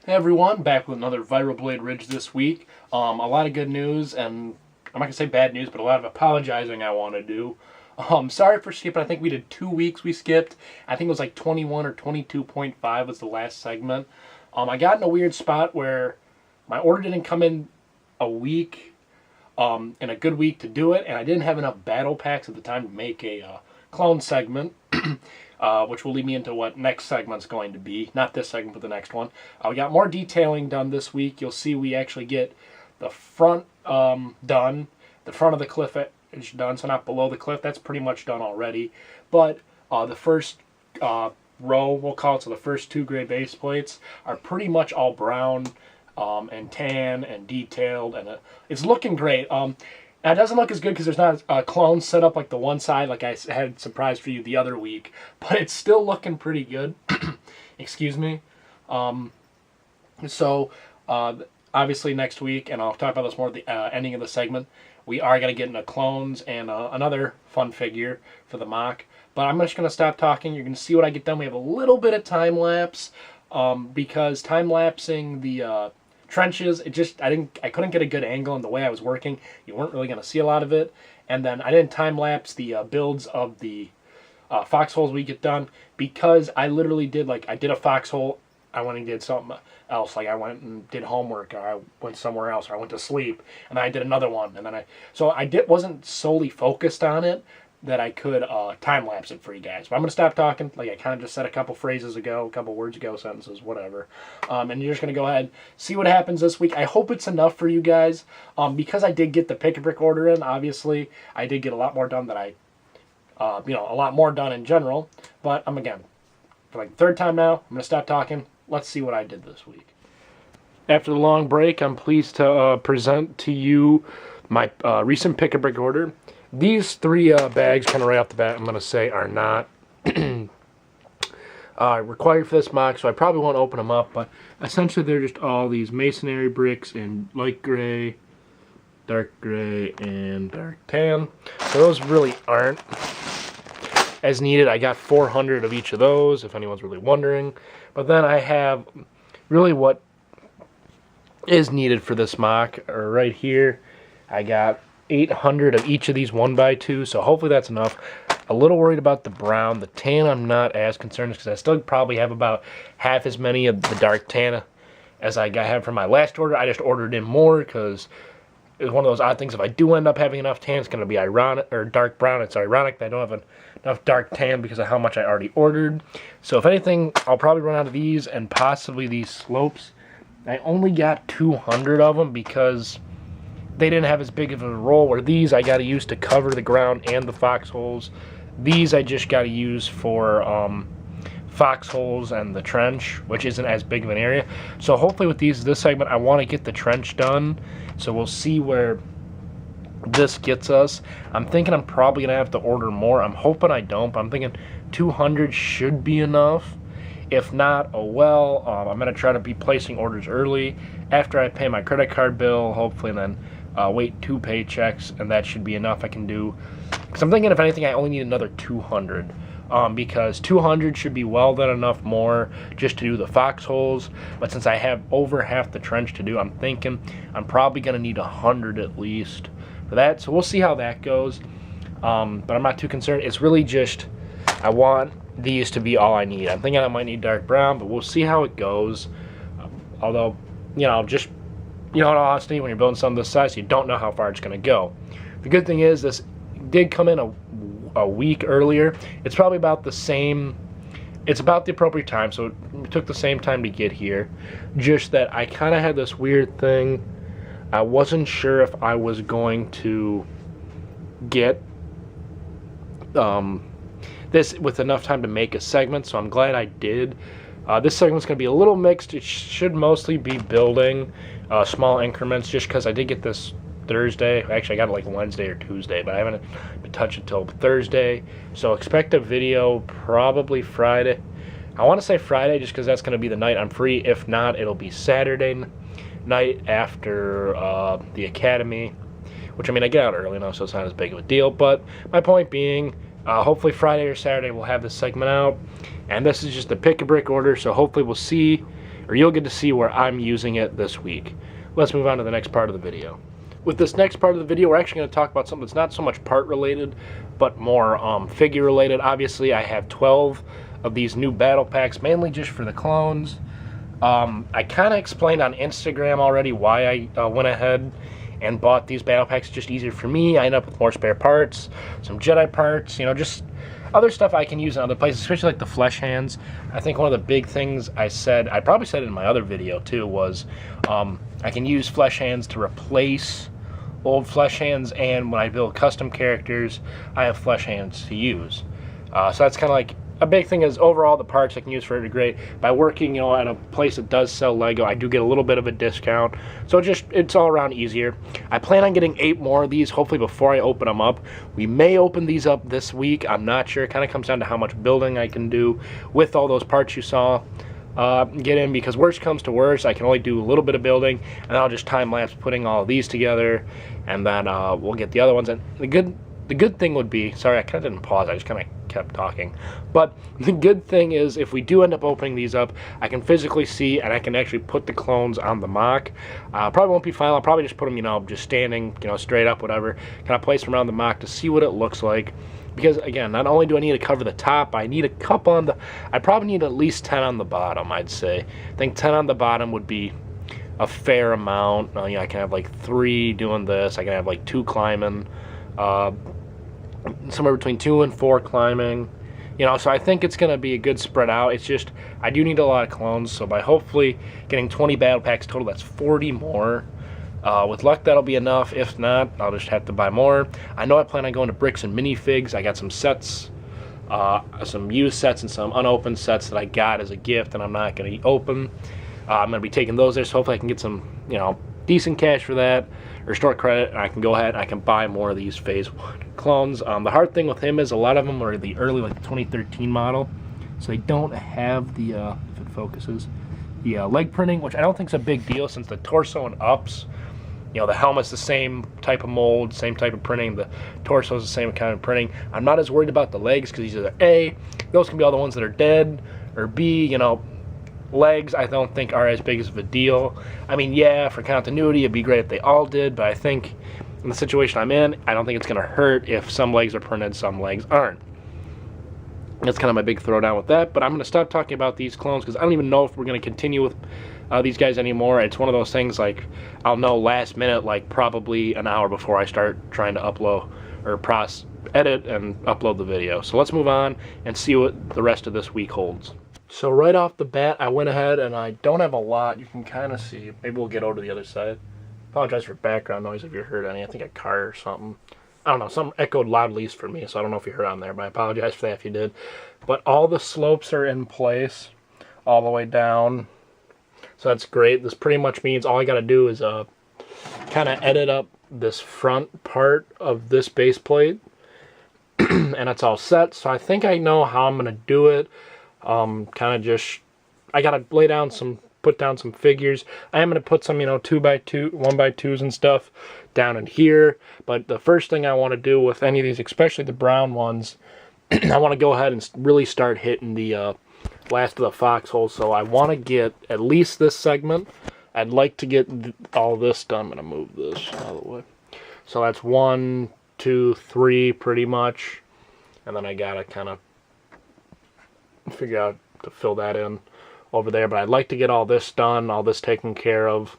Hey everyone, back with another Vibroblade Ridge this week. A lot of good news, and I'm not going to say bad news, but a lot of apologizing I want to do. Sorry for skipping. I think we did 2 weeks we skipped. I think it was like 21 or 22.5 was the last segment. I got in a weird spot where my order didn't come in a week, in a good week to do it, and I didn't have enough battle packs at the time to make a clone segment. Which will lead me into what next segment's going to be. Not this segment, but the next one. We got more detailing done this week. You'll see we actually get the front done, the front of the cliff edge done, so not below the cliff. That's pretty much done already. But the first row, we'll call it, so the first 2 gray base plates are pretty much all brown and tan and detailed, and it's looking great. Now, it doesn't look as good because there's not a clone set up like the one side like I had surprised for you the other week, but it's still looking pretty good. Excuse me. So, obviously next week, and I'll talk about this more at the ending of the segment, we are going to get into clones and another fun figure for the mock. But I'm just going to stop talking. You're going to see what I get done. We have a little bit of time lapse because time lapsing the trenches, I couldn't get a good angle in the way I was working. You weren't really going to see a lot of it. And then I didn't time lapse the builds of the foxholes we get done because I literally did, I did a foxhole, I went and did something else, like I went and did homework, or I went somewhere else, or I went to sleep, and then I did another one, and then wasn't solely focused on it that I could time lapse it for you guys. But I'm going to stop talking. Like I kind of just said a couple phrases ago, a couple words ago, sentences, whatever. And you're just going to go ahead, see what happens this week. I hope it's enough for you guys. Because I did get the pick-a-brick order in, obviously, I did get a lot more done than a lot more done in general. But again, for the 3rd time now, I'm going to stop talking. Let's see what I did this week. After the long break, I'm pleased to present to you my recent pick-a-brick order. These 3 bags, kind of right off the bat, I'm going to say are not required for this mock, so I probably won't open them up, but essentially they're just all these masonry bricks in light gray, dark gray, and dark tan. So those really aren't as needed. I got 400 of each of those, if anyone's really wondering. But then I have really what is needed for this mock, or right here, I got 800 of each of these 1x2, so hopefully that's enough. A little worried about the brown. The tan I'm not as concerned because I still probably have about half as many of the dark tan as I had from my last order. I just ordered in more because it was one of those odd things. If I do end up having enough tan, it's going to be ironic, or dark brown. It's ironic that I don't have enough dark tan because of how much I already ordered. So if anything, I'll probably run out of these and possibly these slopes. I only got 200 of them because they didn't have as big of a role, where these I got to use to cover the ground and the foxholes. These I just got to use for foxholes and the trench, which isn't as big of an area. So hopefully with this segment, I want to get the trench done. So we'll see where this gets us. I'm thinking I'm probably going to have to order more. I'm hoping I don't, but I'm thinking 200 should be enough. If not, oh well. I'm going to try to be placing orders early after I pay my credit card bill, hopefully, and then wait 2 paychecks, and that should be enough I can do. Because I'm thinking, if anything, I only need another 200. Because 200 should be well done enough more just to do the foxholes. But since I have over half the trench to do, I'm thinking I'm probably going to need 100 at least for that. So we'll see how that goes. But I'm not too concerned. It's really just, I want these to be all I need. I'm thinking I might need dark brown, but we'll see how it goes. Although, in all honesty, when you're building something this size, you don't know how far it's going to go. The good thing is this did come in a week earlier. It's probably about the same. It's about the appropriate time, so it took the same time to get here. Just that I kind of had this weird thing. I wasn't sure if I was going to get this with enough time to make a segment, so I'm glad I did. This segment's going to be a little mixed. It should mostly be building small increments, just because I did get this Thursday. Actually, I got it like Wednesday or Tuesday, but I haven't been touched until Thursday. So expect a video probably Friday. I want to say Friday just because that's going to be the night I'm free. If not, it'll be Saturday night after the Academy, which, I mean, I get out early now, so it's not as big of a deal. But my point being, hopefully Friday or Saturday we'll have this segment out. And this is just a pick-a-brick order, so hopefully we'll see or you'll get to see where I'm using it this week. Let's move on to the next part of the video. With this next part of the video, we're actually going to talk about something that's not so much part related, but more figure related. Obviously, I have 12 of these new battle packs, mainly just for the clones. I kind of explained on Instagram already why I went ahead and bought these battle packs. Just easier for me. I end up with more spare parts, some Jedi parts, you know, just other stuff I can use in other places, especially like the flesh hands. I think one of the big things I probably said it in my other video too, was I can use flesh hands to replace old flesh hands, and when I build custom characters, I have flesh hands to use. So that's kind of like a big thing, is overall the parts I can use for a degree. By working, you know, at a place that does sell Lego, I do get a little bit of a discount. So it's all around easier. I plan on getting 8 more of these, hopefully before I open them up. We may open these up this week. I'm not sure. It kind of comes down to how much building I can do with all those parts you saw get in, because worst comes to worst, I can only do a little bit of building, and I'll just time-lapse putting all of these together, and then we'll get the other ones. And the good thing would be, sorry, I kind of didn't pause, I just kind of kept talking, but the good thing is, if we do end up opening these up, I can physically see, and I can actually put the clones on the mock. Probably won't be final. I'll probably just put them, you know, just standing, you know, straight up, whatever, kind of place them around the mock to see what it looks like. Because again, not only do I need to cover the top, I need a couple on the, I probably need at least 10 on the bottom, I'd say. I think 10 on the bottom would be a fair amount. You know, I can have like 3 doing this, I can have like 2 climbing, somewhere between 2 and 4 climbing, you know, so I think it's going to be a good spread out. It's just, I do need a lot of clones, so by hopefully getting 20 battle packs total, that's 40 more. With luck, that'll be enough. If not, I'll just have to buy more. I know I plan on going to Bricks and minifigs. I got some sets, some used sets and some unopened sets that I got as a gift, and I'm not going to open. I'm going to be taking those there, so hopefully I can get some, you know, decent cash for that, or store credit, and I can go ahead and I can buy more of these Phase 1 clones. The hard thing with him is a lot of them are the early, like the 2013 model, so they don't have the, if it focuses, the leg printing, which I don't think is a big deal, since the torso and ups, you know, the helmet's the same type of mold, same type of printing, the torso's the same kind of printing. I'm not as worried about the legs, because these are the A, those can be all the ones that are dead, or B, you know, legs I don't think are as big of a deal. I mean, yeah, for continuity it'd be great if they all did, but I think in the situation I'm in, I don't think it's going to hurt if some legs are printed, some legs aren't. That's kind of my big throwdown with that, but I'm going to stop talking about these clones, because I don't even know if we're going to continue with these guys anymore. It's one of those things, like, I'll know last minute, like probably an hour before I start trying to upload, or edit and upload the video. So let's move on and see what the rest of this week holds. So right off the bat, I went ahead, and I don't have a lot. You can kind of see. Maybe we'll get over to the other side. Apologize for background noise if you heard any. I think a car or something. I don't know, something echoed loudly for me, so I don't know if you heard on there, but I apologize for that if you did. But all the slopes are in place all the way down, so that's great. This pretty much means all I got to do is kind of edit up this front part of this base plate, and it's all set. So I think I know how I'm going to do it. Kind of just, I got to lay down some, put down some figures. I am going to put some, you know, 2x2, 1x2s and stuff down in here. But the first thing I want to do with any of these, especially the brown ones, I want to go ahead and really start hitting the last of the foxholes. So I want to get at least this segment. I'd like to get all this done. I'm going to move this out of the way. So that's 1, 2, 3 pretty much. And then I got to kind of figure out to fill that in over there. But I'd like to get all this done, all this taken care of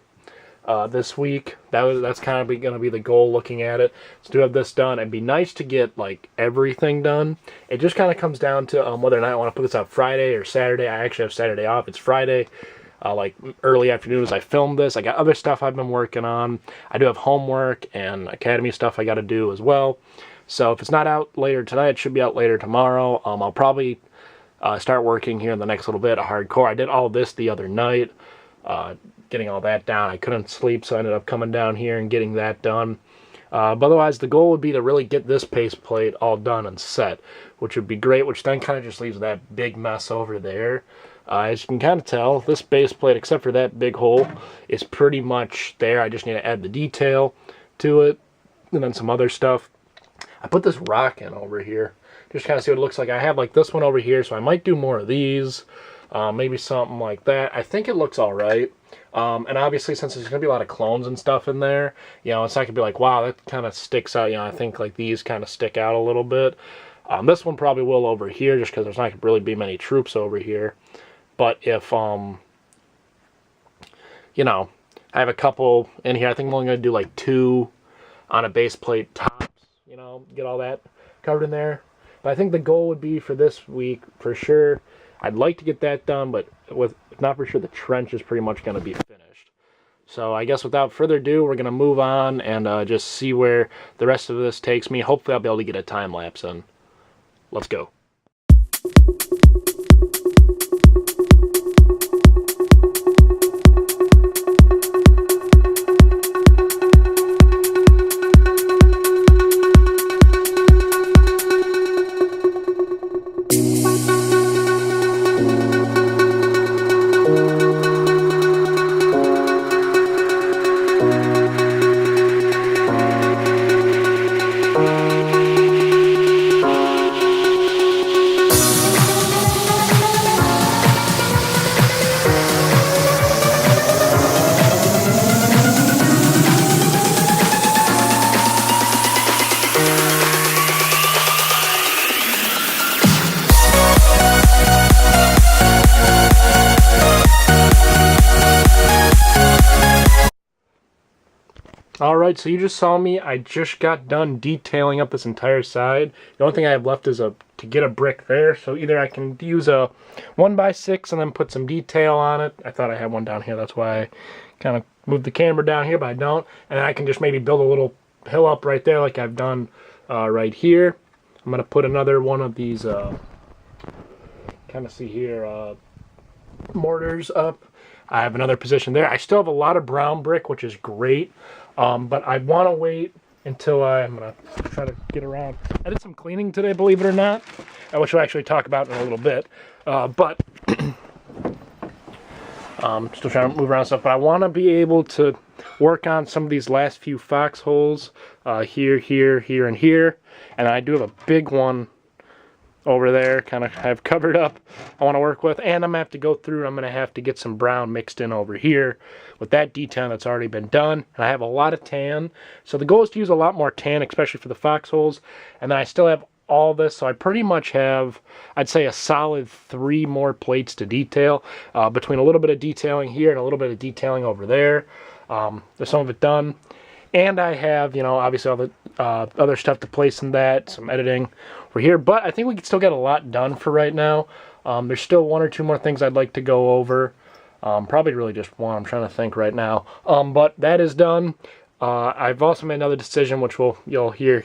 this week. That's kind of going to be the goal looking at it. So to have this done, it'd be nice to get like everything done. It just kind of comes down to whether or not I want to put this out Friday or Saturday. I actually have Saturday off. It's Friday, like early afternoon as I film this. I got other stuff I've been working on. I do have homework and academy stuff I got to do as well. So if it's not out later tonight, it should be out later tomorrow. I'll probably start working here in the next little bit of hardcore. I did all this the other night, getting all that down. I couldn't sleep, so I ended up coming down here and getting that done. But otherwise, the goal would be to really get this base plate all done and set, which would be great, which then kind of just leaves that big mess over there. As you can kind of tell, this base plate, except for that big hole, is pretty much there. I just need to add the detail to it, and then some other stuff. I put this rock in over here, just kind of see what it looks like. I have like this one over here, so I might do more of these. maybe something like that. I think it looks all right. And obviously, since there's going to be a lot of clones and stuff in there, you know, it's not going to be like, wow, that kind of sticks out. You know, I think like these kind of stick out a little bit. This one probably will over here just because there's not going to really be many troops over here. But if, you know, I have a couple in here, I think I'm only going to do like 2 on a base plate tops, you know, get all that covered in there. But I think the goal would be for this week, for sure, I'd like to get that done, but with not for sure, the trench is pretty much going to be finished. So I guess without further ado, we're going to move on and just see where the rest of this takes me. Hopefully I'll be able to get a time lapse in. Let's go. Alright, so you just saw me. I just got done detailing up this entire side. The only thing I have left is to get a brick there. So either I can use a 1x6 and then put some detail on it. I thought I had one down here. That's why I kind of moved the camera down here, but I don't. And I can just maybe build a little hill up right there like I've done right here. I'm going to put another one of these, kind of see here, mortars up. I have another position there. I still have a lot of brown brick, which is great. But I want to wait until I'm going to try to get around. I did some cleaning today, believe it or not, which we'll actually talk about in a little bit. But still trying to move around stuff. But I want to be able to work on some of these last few foxholes here, here, here, and here. And I do have a big one over there, kind of have covered up, I want to work with, and I'm going to have to go through, I'm going to have to get some brown mixed in over here with that detail that's already been done, and I have a lot of tan, so the goal is to use a lot more tan, especially for the foxholes, and then I still have all this, so I pretty much have, I'd say, a solid 3 more plates to detail, between a little bit of detailing here and a little bit of detailing over there. There's some of it done. And I have, you know, obviously all the other stuff to place in that, some editing over here. But I think we can still get a lot done for right now. There's still 1 or 2 more things I'd like to go over. Probably really just one, I'm trying to think right now. But that is done. I've also made another decision, which you'll hear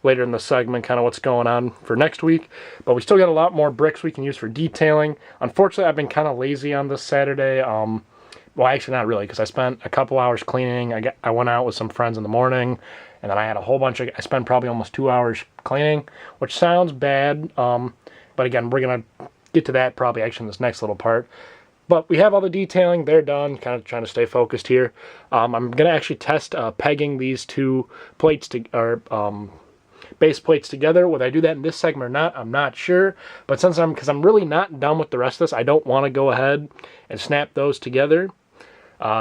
later in the segment, kind of what's going on for next week. But we still got a lot more bricks we can use for detailing. Unfortunately, I've been kind of lazy on this Saturday. Well, actually not really, because I spent a couple hours cleaning. I went out with some friends in the morning, and then I had a whole bunch of, I spent probably almost 2 hours cleaning, which sounds bad, but again, we're going to get to that probably actually in this next little part. But we have all the detailing, they're done, kind of trying to stay focused here. I'm going to actually test pegging these 2 plates, base plates together. Whether I do that in this segment or not, I'm not sure. But because I'm really not done with the rest of this, I don't want to go ahead and snap those together.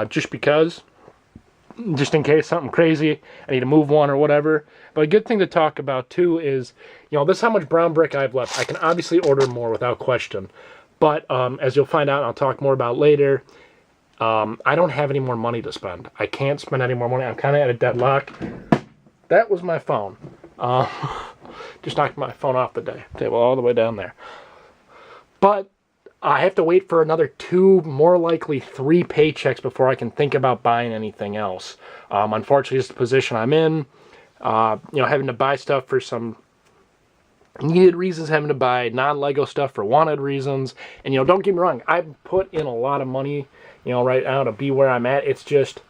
Just in case something crazy, I need to move one or whatever. But a good thing to talk about too is, you know, this is how much brown brick I have left. I can obviously order more without question. But as you'll find out, and I'll talk more about later, I don't have any more money to spend. I can't spend any more money. I'm kind of at a deadlock. That was my phone. Just knocked my phone off the table all the way down there. But I have to wait for another 2, more likely 3 paychecks before I can think about buying anything else. Unfortunately, it's the position I'm in. You know, having to buy stuff for some needed reasons, having to buy non-Lego stuff for wanted reasons. And, you know, don't get me wrong, I've put in a lot of money, you know, right now to be where I'm at. It's just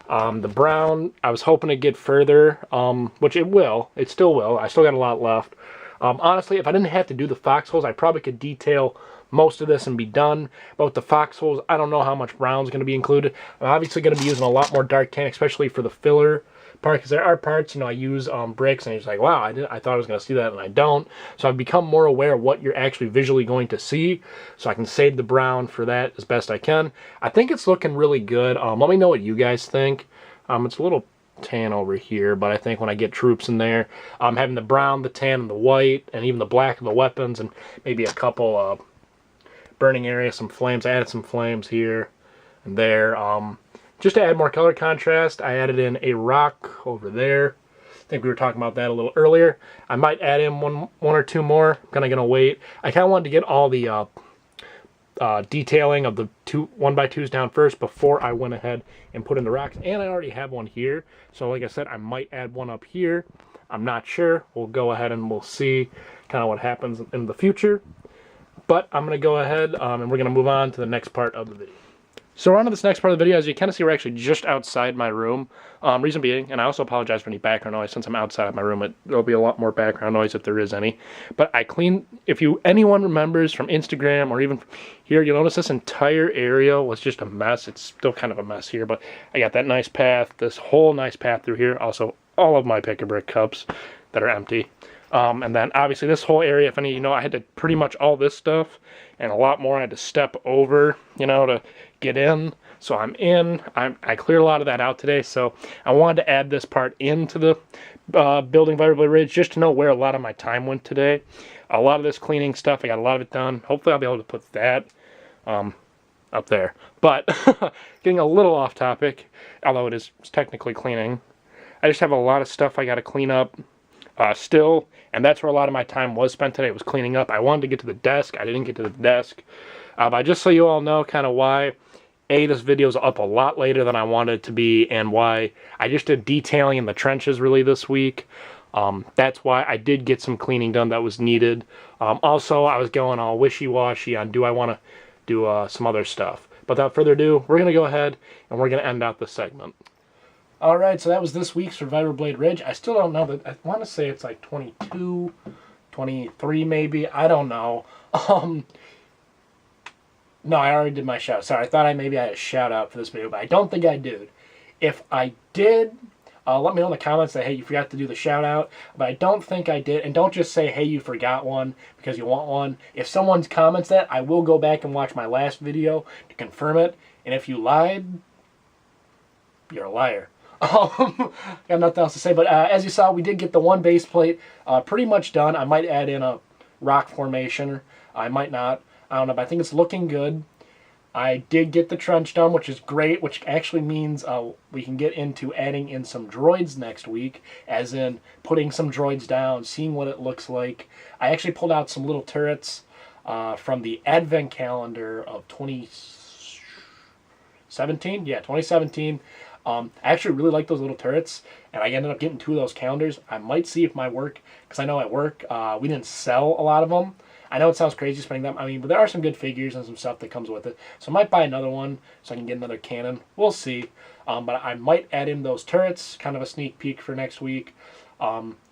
the brown, I was hoping to get further, which it will. It still will. I still got a lot left. Honestly, if I didn't have to do the foxholes, I probably could detail most of this and be done. But with the foxholes, I don't know how much brown's going to be included. I'm obviously going to be using a lot more dark tan, especially for the filler part, because there are parts, you know, I use bricks and it's like, wow, I thought I was going to see that and I don't. So I've become more aware of what you're actually visually going to see, so I can save the brown for that as best I can. I think it's looking really good. Let me know what you guys think. It's a little tan over here, but I think when I get troops in there, having the brown, the tan, and the white, and even the black of the weapons, and maybe a couple burning areas, some flames. I added some flames here and there. Just to add more color contrast, I added in a rock over there. I think we were talking about that a little earlier. I might add in one or two more. I'm kind of gonna wait. I kind of wanted to get all the detailing of the 1x2s down first before I went ahead and put in the rocks, and I already have one here, so like I said, I might add one up here. I'm not sure. We'll go ahead and we'll see kind of what happens in the future, but I'm gonna go ahead and we're gonna move on to the next part of the video. So we're on to this next part of the video. As you kind of see, we're actually just outside my room. Reason being, and I also apologize for any background noise, since I'm outside of my room, there'll be a lot more background noise if there is any. But I cleaned, if anyone remembers from Instagram or even here, you'll notice this entire area was just a mess. It's still kind of a mess here, but I got that nice path, this whole nice path through here. Also, all of my pick-a-brick cups that are empty. And then obviously this whole area, if any of you know, I had to pretty much all this stuff and a lot more I had to step over, you know, to get in. So I'm in. I cleared a lot of that out today, so I wanted to add this part into the building Vibroblade Ridge just to know where a lot of my time went today. A lot of this cleaning stuff, I got a lot of it done. Hopefully I'll be able to put that up there. But getting a little off topic, although it is technically cleaning, I just have a lot of stuff I got to clean up still, and that's where a lot of my time was spent today, was cleaning up. I wanted to get to the desk. I didn't get to the desk. But just so you all know kind of why, this video's up a lot later than I wanted it to be, and why I just did detailing in the trenches really this week. That's why I did get some cleaning done that was needed. Also, I was going all wishy-washy on do I want to do some other stuff. But without further ado, we're going to go ahead and we're going to end out this segment. Alright, so that was this week's Vibroblade Ridge. I still don't know, that I want to say it's like 22, 23 maybe. I don't know. No, I already did my shout. Sorry, I thought maybe I had a shout out for this video, but I don't think I did. If I did, let me know in the comments that, hey, you forgot to do the shout out, but I don't think I did. And don't just say, hey, you forgot one because you want one. If someone comments that, I will go back and watch my last video to confirm it. And if you lied, you're a liar. Got nothing else to say, but as you saw, we did get the one base plate pretty much done. I might add in a rock formation. I might not. I don't know, but I think it's looking good. I did get the trench done, which is great, which actually means we can get into adding in some droids next week, as in putting some droids down, seeing what it looks like. I actually pulled out some little turrets from the Advent calendar of 2017. Yeah, 2017. I actually really like those little turrets, and I ended up getting 2 of those calendars. I might see if my work, because I know at work we didn't sell a lot of them. I know it sounds crazy spending them. I mean, but there are some good figures and some stuff that comes with it. So I might buy another one so I can get another cannon. We'll see. But I might add in those turrets, kind of a sneak peek for next week.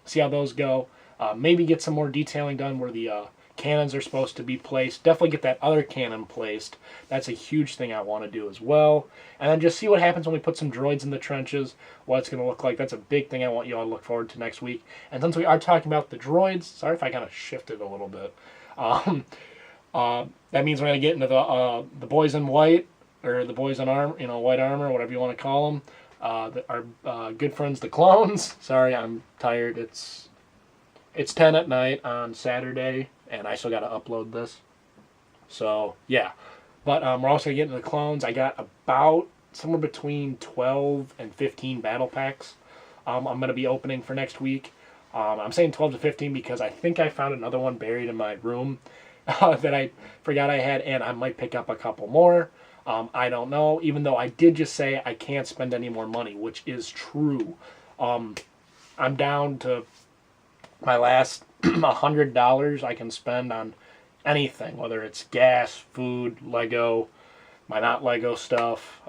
See how those go. Maybe get some more detailing done where the cannons are supposed to be placed. Definitely get that other cannon placed. That's a huge thing I want to do as well. And then just see what happens when we put some droids in the trenches, what it's going to look like. That's a big thing I want you all to look forward to next week. And since we are talking about the droids, sorry if I kind of shifted a little bit. That means we're going to get into the boys in white, or the boys in white armor, whatever you want to call them. Our good friends, the clones. Sorry, I'm tired. It's 10 at night on Saturday, and I still got to upload this. So, yeah. But we're also getting the clones. I got about somewhere between 12 and 15 battle packs I'm going to be opening for next week. I'm saying 12 to 15 because I think I found another one buried in my room that I forgot I had, and I might pick up a couple more. I don't know, even though I did just say I can't spend any more money, which is true. I'm down to my last $100 I can spend on anything, whether it's gas, food, Lego, my not Lego stuff,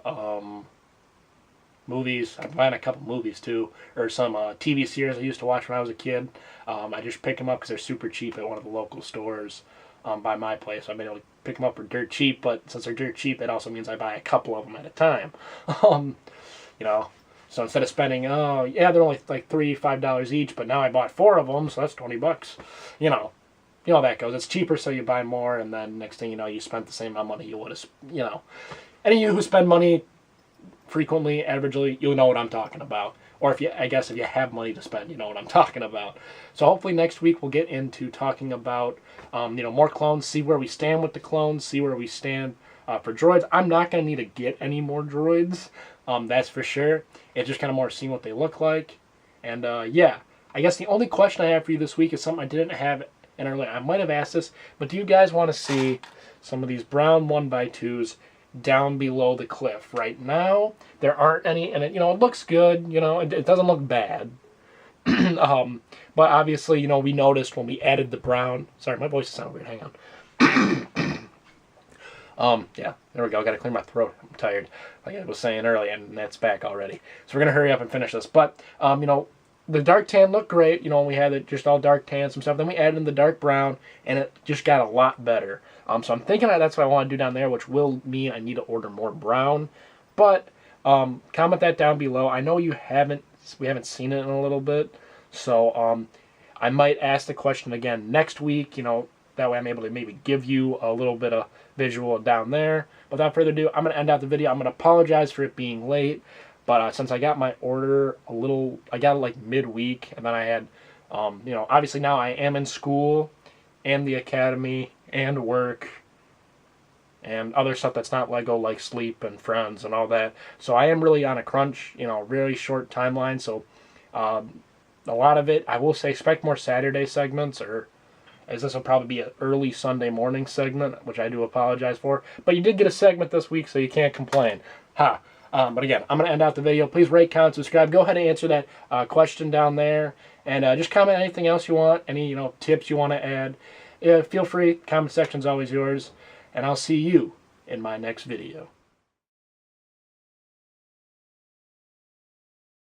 movies. I'm buying a couple movies too, or some TV series I used to watch when I was a kid. I just pick them up because they're super cheap at one of the local stores by my place. I've been able to pick them up for dirt cheap, but since they're dirt cheap, it also means I buy a couple of them at a time. You know, So instead of spending, oh yeah, they're only like $3-5 each, but now I bought 4 of them, so that's $20. You know how that goes. It's cheaper, so you buy more, and then next thing you know, you spent the same amount of money you would have. Any of you who spend money frequently, averagely, you'll know what I'm talking about. Or if you have money to spend, you know what I'm talking about. So hopefully next week we'll get into talking about, more clones, see where we stand with the clones, see where we stand for droids. I'm not going to need to get any more droids, that's for sure. It's just kind of more seeing what they look like. And yeah, I guess the only question I have for you this week is something I didn't have in earlier. I might have asked this, but do you guys want to see some of these brown 1x2s down below the cliff? Right now, there aren't any, and it looks good. It doesn't look bad. But obviously, we noticed when we added the brown. Sorry, my voice is sounding weird. Hang on. Yeah, there we go. I gotta clear my throat. I'm tired, like I was saying earlier, and that's back already. So we're gonna hurry up and finish this. But the dark tan looked great. We had it just all dark tan, some stuff. Then we added in the dark brown, and it just got a lot better. So I'm thinking that's what I want to do down there, which will mean I need to order more brown. But comment that down below. I know we haven't seen it in a little bit, so I might ask the question again next week. That way I'm able to maybe give you a little bit of visual down there. Without further ado, I'm going to end out the video. I'm going to apologize for it being late, but since I got my order I got it like midweek, and then I had, obviously now I am in school and the academy and work and other stuff that's not Lego, like sleep and friends and all that. So I am really on a crunch, really short timeline. So a lot of it, I will say, expect more Saturday segments, or as this will probably be an early Sunday morning segment, which I do apologize for. But you did get a segment this week, so you can't complain. But again, I'm going to end out the video. Please rate, comment, subscribe. Go ahead and answer that question down there. And just comment anything else you want, any tips you want to add. Feel free. Comment section's always yours. And I'll see you in my next video.